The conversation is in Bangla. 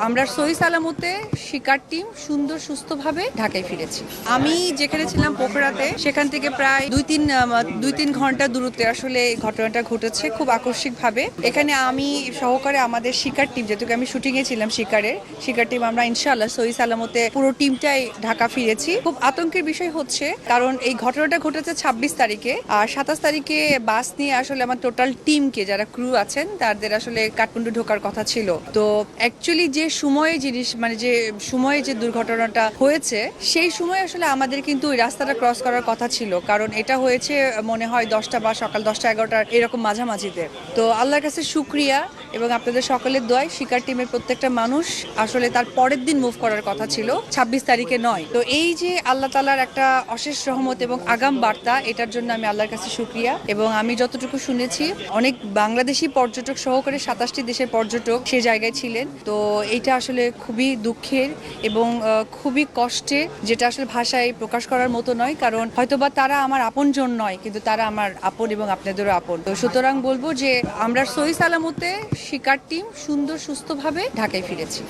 আমরা সহি সালামতে শিকার টিম সুন্দর সুস্থভাবে ঢাকায় ফিরেছি। আমি যেখানে ছিলাম পোখরাতে, সেখান থেকে প্রায় দুই তিন ঘন্টা দূরত্বে আসলে এই ঘটনাটা ঘটেছে খুব আকস্মিকভাবে। এখানে আমি সহকারে আমাদের শিকার টিম, যেহেতু আমি শুটিং এ ছিলাম শিকার টিম, আমরা ইনশাআল্লাহ সহি সালামতে পুরো টিমটাই ঢাকা ফিরেছি। খুব আতঙ্কের বিষয় হচ্ছে, কারণ এই ঘটনাটা ঘটেছে 26 তারিখে, আর 27 তারিখে বাস নিয়ে আসলে আমার টোটাল টিমকে, যারা ক্রু আছেন তাদের আসলে কাঠমান্ডু ঢোকার কথা ছিল। তো অ্যাকচুয়ালি যে সময়ে যে সময়ে যে দুর্ঘটনাটা হয়েছে, সেই সময় আসলে আমাদের কিন্তু ওই রাস্তাটা ক্রস করার কথা ছিল, কারণ এটা হয়েছে মনে হয় 10টা বা সকাল 10টা 11টার এরকম মাঝামাঝিতে। তো আল্লাহর কাছে শুক্রিয়া এবং আপনাদের সকলের দোয়ায় শিকার টিমের প্রত্যেকটা মানুষ আসলে তার পরের দিন মুভ করার কথা ছিল, 26 তারিখে নয়। তো এই যে আল্লাহ তাআলার একটা অশেষ রহমত এবং আগাম বার্তা, এটার জন্য আমি আল্লাহর কাছে শুক্রিয়া। এবং আমি যতটুকু শুনেছি, অনেক বাংলাদেশি পর্যটক সহকারে 27টি দেশের পর্যটক সে জায়গায় ছিলেন। তো এটা আসলে খুবই দুঃখের এবং খুবই কষ্টের, যেটা আসলে ভাষায় প্রকাশ করার মতো নয়। কারণ হয়তোবা তারা আমার আপনজন নয়, কিন্তু তারা আমার আপন এবং আপনাদেরও আপন। তো সুতরাং বলবো যে আমরা সহি সালামতে শিকার টিম সুন্দর সুস্থভাবে ঢাকায় ফিরেছি।